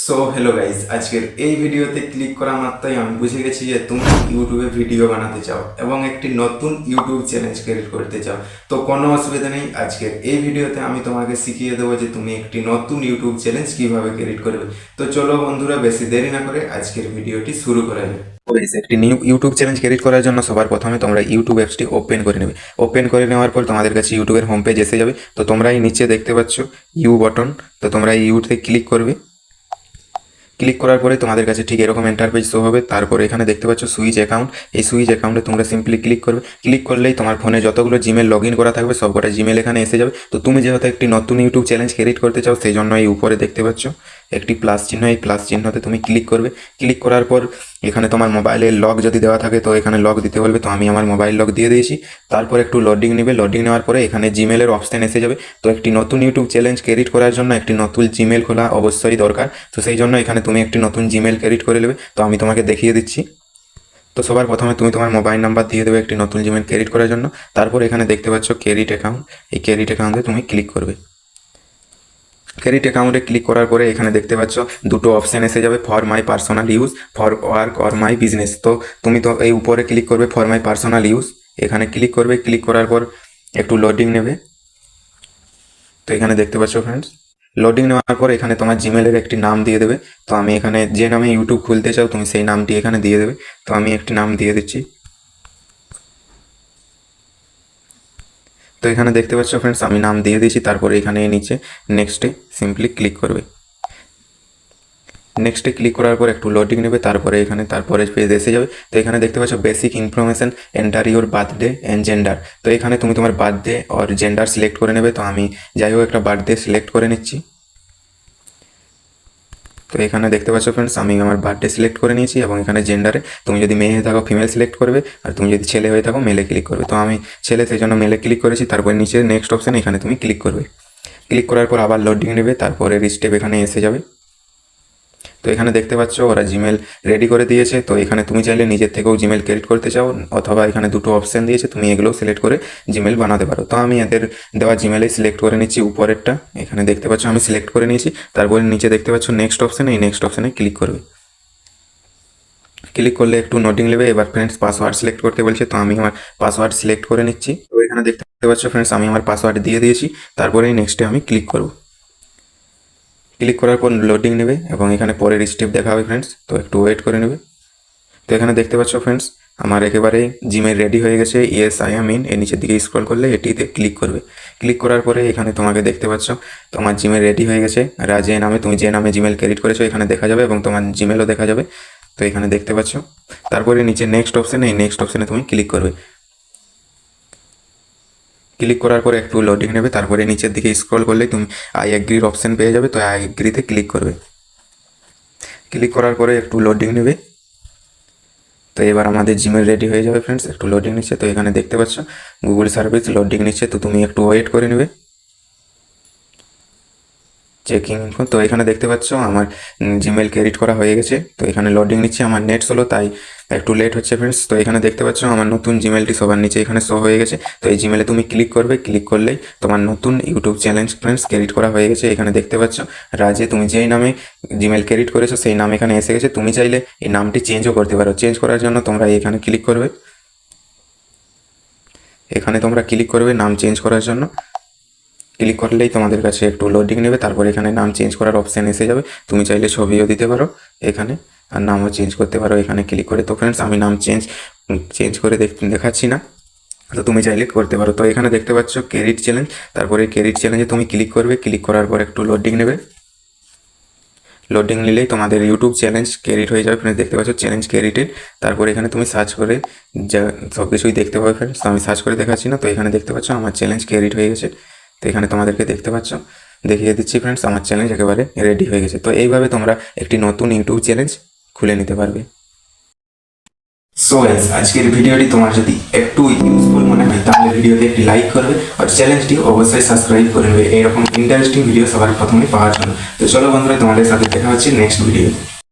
So hello guys, আজকের এই ভিডিওতে ক্লিক করা মাত্রই আমি বুঝে গেছি যে তুমি ইউটিউবে ভিডিও বানাতে চাও এবং একটি নতুন ইউটিউব চ্যালেঞ্জ ক্রিয়েট করতে চাও। তো কোনো অসুবিধা নেই, আজকের এই ভিডিওতে আমি তোমাকে শিখিয়ে দেবো যে তুমি একটি নতুন ইউটিউব চ্যালেঞ্জ কিভাবে ক্রিয়েট করবে। তো চলো বন্ধুরা, বেশি দেরি না করে আজকের ভিডিওটি শুরু করা যাক। একটি নিউ ইউটিউব চ্যালেঞ্জ ক্রিয়েট করার জন্য সবার প্রথমে তোমরা ইউটিউব অ্যাপসটি ওপেন করে নেবে। ওপেন করে নেওয়ার পর তোমাদের কাছে ইউটিউবের হোম পেজ এসে যাবে। তো তোমরা এই নিচে দেখতে পাচ্ছ ইউ বটন, তো তোমরা এই ইউতে ক্লিক করবে। ক্লিক করার পরে তোমাদের কাছে ঠিক এরকম ইন্টারফেস শো হবে। তারপরে এখানে দেখতে পাচ্ছ সুইচ অ্যাকাউন্ট, এই সুইচ অ্যাকাউন্টে তোমরা সিম্পলি ক্লিক করবে। ক্লিক করলেই তোমার ফোনে যতগুলো জিমেল লগ ইন করা থাকবে সবকটা জিমেল এখানে এসে যাবে। তো তুমি যেহেতু একটি নতুন ইউটিউব চ্যালেঞ্জ ক্রিয়েট করতে চাও, সেই জন্য এই উপরে দেখতে পাচ্ছ একটি প্লাস চিহ্ন, এই প্লাস চিহ্নতে তুমি ক্লিক করবে। ক্লিক করার পর এখানে তোমার মোবাইলের লক যদি দেওয়া থাকে তো এখানে লক দিতে বলবে। তো আমি আমার মোবাইল লক দিয়ে দিয়েছি। তারপর একটু লোডিং নেবে। লোডিং নেওয়ার পরে এখানে জিমেলের অপশান এসে যাবে। তো একটি নতুন ইউটিউব চ্যালেঞ্জ ক্রিয়েট করার জন্য একটি নতুন জিমেল খোলা অবশ্যই দরকার। তো সেই জন্য এখানে তুমি একটি নতুন জিমেল ক্রিয়েট করে নেবে। তো আমি তোমাকে দেখিয়ে দিচ্ছি। তো সবার প্রথমে তুমি তোমার মোবাইল নাম্বার দিয়ে দেবে একটি নতুন জিমেল ক্রিয়েট করার জন্য। তারপর এখানে দেখতে পাচ্ছ ক্রিয়েট অ্যাকাউন্ট, এই ক্রিয়েট অ্যাকাউন্টে তুমি ক্লিক করবে। ক্রেডিট অ্যাকাউন্টে ক্লিক করার পরে এখানে দেখতে পাচ্ছ দুটো অপশান এসে যাবে, for my personal use, for work or my business. তো তুমি তো এই উপরে ক্লিক করবে ফর মাই পার্সোনাল ইউজ, এখানে ক্লিক করবে। ক্লিক করার পর একটু লোডিং নেবে। তো এখানে দেখতে পাচ্ছ ফ্রেন্ডস, লোডিং নেওয়ার পর এখানে তোমার জিমেলের একটি নাম দিয়ে দেবে। তো আমি এখানে যে নামে ইউটিউব খুলতে চাও তুমি সেই নামটি এখানে দিয়ে দেবে। তো আমি একটি নাম দিয়ে দিচ্ছি। তো এখানে দেখতে পাচ্ছ ফ্রেন্ডস, আমি নাম দিয়ে দিয়েছি। তারপরে এখানে নিচে নেক্সটে সিম্পলি ক্লিক করবে। নেক্সটে ক্লিক করার পর একটু লোডিং নেবে। তারপরে এখানে তারপরে পেজ এসে যাবে। তো এখানে দেখতে পাচ্ছ basic information, enter your birthday and gender. তো এখানে তুমি তোমার বার্থডে আর জেন্ডার সিলেক্ট করে নেবে। তো আমি যাই হোক একটা বার্থডে সিলেক্ট করে নিচ্ছি। তো এখানে দেখতে পাচ্ছ ফ্রেন্ডস, আমি আমার বার্থডে সিলেক্ট করে নিয়েছি এবং এখানে জেন্ডারে তুমি যদি মেয়ে হয়ে থাকো ফিমেল সিলেক্ট করবে, আর তুমি যদি ছেলে হয়ে থাকো মেলে ক্লিক করবে। তো আমি ছেলে, সেই জন্য মেলে ক্লিক করেছি। তারপরে নিচে নেক্সট অপশান এখানে তুমি ক্লিক করবে। ক্লিক করার পর আবার লোডিং নেবে। তারপরে স্টেপ এখানে এসে যাবে। তো এখানে দেখতে পাচ্ছ ওরা জিমেল রেডি করে দিয়েছে। তো এখানে তুমি চাইলে নিজের থেকেও জিমেল ক্রিয়েট করতে চাও, অথবা এখানে দুটো অপশান দিয়েছে, তুমি এগুলোও সিলেক্ট করে জিমেল বানাতে পারো। তো আমি এদের দেওয়া জিমেলেই সিলেক্ট করে নিচ্ছি উপরেরটা। এখানে দেখতে পাচ্ছ আমি সিলেক্ট করে নিয়েছি। তারপরে নিচে দেখতে পাচ্ছ নেক্সট অপশান, এই নেক্সট অপশানে ক্লিক করবে। ক্লিক করলে একটু নোটিং নেবে। এবার ফ্রেন্ডস পাসওয়ার্ড সিলেক্ট করতে বলছে, তো আমি আমার পাসওয়ার্ড সিলেক্ট করে নিচ্ছি। তো এখানে দেখতে পাচ্ছ ফ্রেন্ডস, আমি আমার পাসওয়ার্ড দিয়ে দিয়েছি। তারপরে নেক্সটে আমি ক্লিক করব। ক্লিক করার পর লোডিং নেবে এবং এখানে পরের স্টেপ দেখা হবে ফ্রেন্ডস। তো একটু ওয়েট করে নেবে। তো এখানে দেখতে পাচ্ছ ফ্রেন্ডস, আমার একেবারে জিমেল রেডি হয়ে গেছে। ইয়েস আই এম ইন, এর নিচের দিকে স্ক্রল করলে এটিতে ক্লিক করবে। ক্লিক করার পরে এখানে তোমাকে দেখতে পাচ্ছ তোমার জিমেল রেডি হয়ে গেছে। যে নামে তুমি যে নামে জিমেল ক্রিয়েট করেছো এখানে দেখা যাবে এবং তোমার জিমেলও দেখা যাবে। তো এখানে দেখতে পাচ্ছ। তারপরে নিচে নেক্সট অপশানে, এই নেক্সট অপশানে তুমি ক্লিক করবে। ক্লিক করার পরে একটু লোডিং নেবে। তারপরে নিচের দিকে স্ক্রল করলে তুমি আই এগ্রির অপশান পেয়ে যাবে। তো আই এগ্রিতে ক্লিক করবে। ক্লিক করার পরে একটু লোডিং নেবে। তো এবার আমাদের জিমেল রেডি হয়ে যাবে ফ্রেন্ডস। একটু লোডিং নিচ্ছে। তো এখানে দেখতে পাচ্ছ গুগল সার্ভিস লোডিং নিচ্ছে। তো তুমি একটু ওয়েট করে নেবে। চেকিং ইনফো, তো এখানে দেখতে পাচ্ছ আমার জিমেল ক্রিয়েট করা হয়ে গেছে। তো এখানে লোডিং নিচ্ছে, আমার নেট স্লো তাই একটু লেট হচ্ছে ফ্রেন্ডস। তো এখানে দেখতে পাচ্ছ আমার নতুন জিমেলটি সবার নিচে এখানে শো হয়ে গেছে। তো এই জিমেলে তুমি ক্লিক করবে। ক্লিক করলেই তোমার নতুন ইউটিউব চ্যালেঞ্জ ফ্রেন্ডস ক্রিয়েট করা হয়ে গেছে। এখানে দেখতে পাচ্ছ রাজে তুমি যেই নামে জিমেল ক্রিয়েট করেছো সেই নাম এখানে এসে গেছে। তুমি চাইলে এই নামটি চেঞ্জও করতে পারো। চেঞ্জ করার জন্য তোমরা এখানে ক্লিক করবে। এখানে তোমরা ক্লিক করবে নাম চেঞ্জ করার জন্য। ক্লিক করলেই তোমাদের কাছে একটু লোডিং নেবে। তারপর এখানে নাম চেঞ্জ করার অপশান এসে যাবে। তুমি চাইলে ছবিও দিতে পারো এখানে, আর নামও চেঞ্জ করতে পারো এখানে ক্লিক করে। তো ফ্রেন্ডস আমি নাম চেঞ্জ করে দেখাচ্ছি না, তো তুমি চাইলে করতে পারো। তো এখানে দেখতে পাচ্ছ ক্রেডিট চ্যালেঞ্জ। তারপরে ক্রেডিট চ্যালেঞ্জে তুমি ক্লিক করবে। ক্লিক করার পর একটু লোডিং নেবে। লোডিং নিলেই তোমাদের ইউটিউব চ্যালেঞ্জ ক্রেডিট হয়ে যাবে ফ্রেন্ডস। দেখতে পাচ্ছ চ্যালেঞ্জ ক্রেডিটেড। তারপরে এখানে তুমি সার্চ করে যা সব কিছুই দেখতে পাবে ফ্রেন্ডস। আমি সার্চ করে দেখাচ্ছি না। তো এখানে দেখতে পাচ্ছ আমার চ্যালেঞ্জ ক্রেডিট হয়ে গেছে। তো এখানে তোমাদেরকে দেখতে পাচ্ছ, দেখিয়ে দিচ্ছি ফ্রেন্ডস আমার চ্যালেঞ্জ একেবারে রেডি হয়ে গেছে। তো এইভাবে তোমরা একটি নতুন ইউটিউব চ্যালেঞ্জ খুলে নিতে পারবে। সো গাইস, আজকের ভিডিওটি তোমার যদি একটু ইউজফুল মনে হয় তাহলে ভিডিওতে একটি লাইক করবে আর চ্যানেলটি অবশ্যই সাবস্ক্রাইব করে নেবে এইরকম ইন্টারেস্টিং ভিডিও সবার প্রথমে পাওয়ার জন্য। তো চলো বন্ধুরা, তোমাদের সাথে দেখা হচ্ছে নেক্সট ভিডিও।